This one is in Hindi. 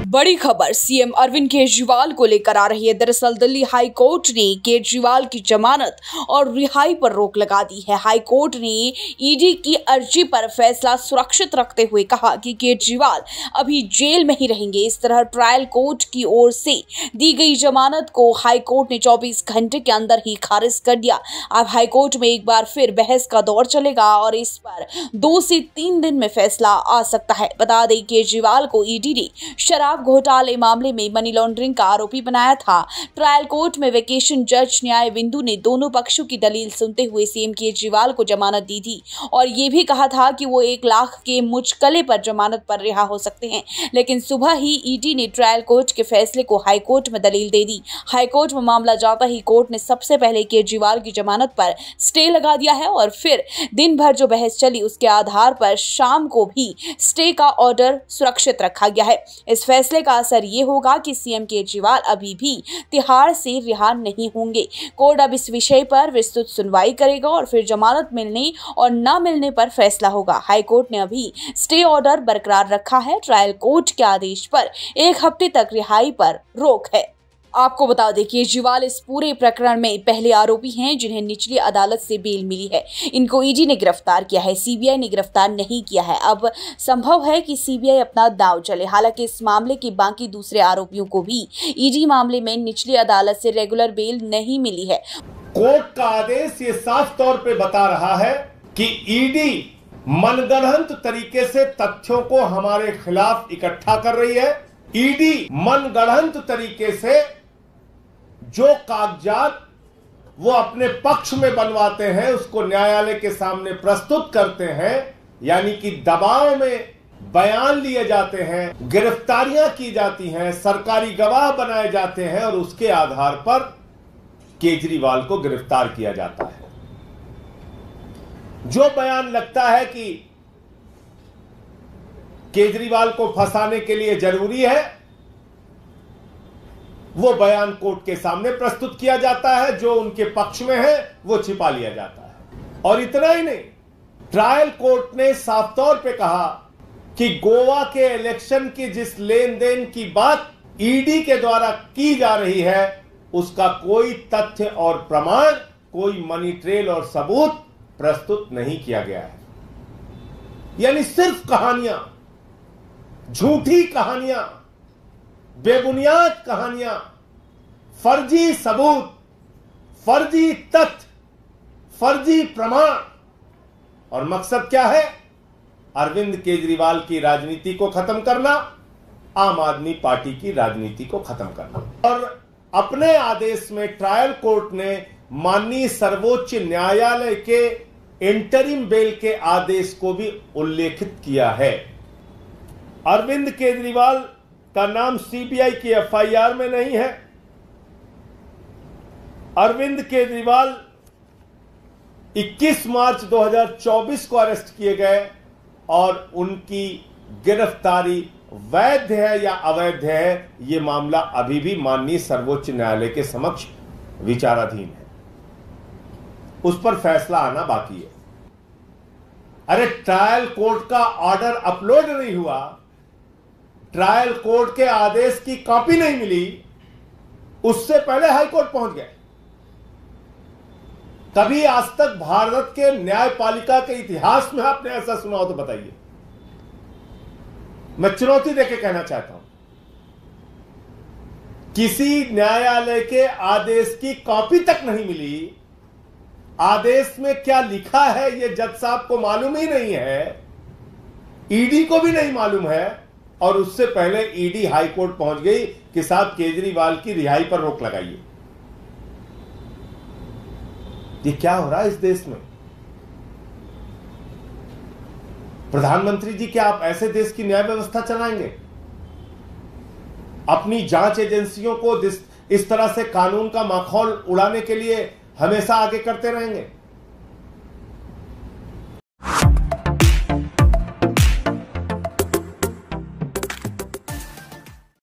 बड़ी खबर सीएम अरविंद केजरीवाल को लेकर आ रही है। दरअसल दिल्ली हाई कोर्ट ने केजरीवाल की जमानत और रिहाई पर रोक लगा दी है। हाई कोर्ट ने ईडी की अर्जी पर फैसला सुरक्षित रखते हुए कहा कि केजरीवाल अभी जेल में ही रहेंगे। इस तरह ट्रायल कोर्ट की ओर से दी गई जमानत को हाई कोर्ट ने 24 घंटे के अंदर ही खारिज कर दिया। अब हाई कोर्ट में एक बार फिर बहस का दौर चलेगा और इस पर 2 से 3 दिन में फैसला आ सकता है। बता दें केजरीवाल को ईडी ने शराब घोटाले मामले में मनी लॉन्ड्रिंग का आरोपी बनाया था। ट्रायल कोर्ट में वेकेशन जज न्याय बिंदु ने दोनों पक्षों की दलील सुनते हुए सीएम केजरीवाल को जमानत दी थी और ये भी कहा था कि वो 1 लाख के मुचकले पर जमानत पर रिहा हो सकते हैं। लेकिन सुबह ही ईडी ने ट्रायल कोर्ट के फैसले को हाई कोर्ट में दलील दे दी। हाई कोर्ट में मामला जाता ही कोर्ट ने सबसे पहले केजरीवाल की जमानत पर स्टे लगा दिया है और फिर दिन भर जो बहस चली उसके आधार पर शाम को भी स्टे का ऑर्डर सुरक्षित रखा गया है। इस फैसले का असर ये होगा कि सीएम केजरीवाल अभी भी तिहाड़ से रिहा नहीं होंगे। कोर्ट अब इस विषय पर विस्तृत सुनवाई करेगा और फिर जमानत मिलने और न मिलने पर फैसला होगा। हाई कोर्ट ने अभी स्टे ऑर्डर बरकरार रखा है। ट्रायल कोर्ट के आदेश पर 1 हफ्ते तक रिहाई पर रोक है। आपको बता दें केजरीवाल इस पूरे प्रकरण में पहले आरोपी हैं जिन्हें निचली अदालत से बेल मिली है। इनको ईडी ने गिरफ्तार किया है, सीबीआई ने गिरफ्तार नहीं किया है। अब संभव है कि सीबीआई अपना दांव चले। हालांकि इस मामले के बाकी दूसरे आरोपियों को भी ईडी मामले में निचली अदालत से रेगुलर बेल नहीं मिली है। कोर्ट का आदेश ये साफ तौर पर बता रहा है कि ईडी मनगढ़ंत तरीके से तथ्यों को हमारे खिलाफ इकट्ठा कर रही है। ईडी मनगढ़ंत तरीके से जो कागजात वो अपने पक्ष में बनवाते हैं उसको न्यायालय के सामने प्रस्तुत करते हैं, यानी कि दबाव में बयान लिए जाते हैं, गिरफ्तारियां की जाती हैं, सरकारी गवाह बनाए जाते हैं और उसके आधार पर केजरीवाल को गिरफ्तार किया जाता है। जो बयान लगता है कि केजरीवाल को फंसाने के लिए जरूरी है वो बयान कोर्ट के सामने प्रस्तुत किया जाता है। जो उनके पक्ष में है वो छिपा लिया जाता है। और इतना ही नहीं, ट्रायल कोर्ट ने साफ तौर पे कहा कि गोवा के इलेक्शन की जिस लेन देन की बात ईडी के द्वारा की जा रही है उसका कोई तथ्य और प्रमाण, कोई मनी ट्रेल और सबूत प्रस्तुत नहीं किया गया है। यानी सिर्फ कहानियां, झूठी कहानियां, बेबुनियाद कहानियां, फर्जी सबूत, फर्जी तथ्य, फर्जी प्रमाण। और मकसद क्या है? अरविंद केजरीवाल की राजनीति को खत्म करना, आम आदमी पार्टी की राजनीति को खत्म करना। और अपने आदेश में ट्रायल कोर्ट ने माननीय सर्वोच्च न्यायालय के इंटरिम बेल के आदेश को भी उल्लेखित किया है। अरविंद केजरीवाल का नाम सीबीआई की एफआईआर में नहीं है। अरविंद केजरीवाल 21 मार्च 2024 को अरेस्ट किए गए और उनकी गिरफ्तारी वैध है या अवैध है यह मामला अभी भी माननीय सर्वोच्च न्यायालय के समक्ष विचाराधीन है। उस पर फैसला आना बाकी है। अरे ट्रायल कोर्ट का ऑर्डर अपलोड नहीं हुआ, ट्रायल कोर्ट के आदेश की कॉपी नहीं मिली, उससे पहले हाई कोर्ट पहुंच गए। कभी आज तक भारत के न्यायपालिका के इतिहास में आपने ऐसा सुना हो तो बताइए। मैं चुनौती देके कहना चाहता हूं, किसी न्यायालय के आदेश की कॉपी तक नहीं मिली। आदेश में क्या लिखा है यह जज साहब को मालूम ही नहीं है, ईडी को भी नहीं मालूम है और उससे पहले ईडी हाई कोर्ट पहुंच गई कि साहब केजरीवाल की रिहाई पर रोक लगाइए। ये क्या हो रहा है इस देश में? प्रधानमंत्री जी, क्या आप ऐसे देश की न्याय व्यवस्था चलाएंगे? अपनी जांच एजेंसियों को इस तरह से कानून का माखौल उड़ाने के लिए हमेशा आगे करते रहेंगे?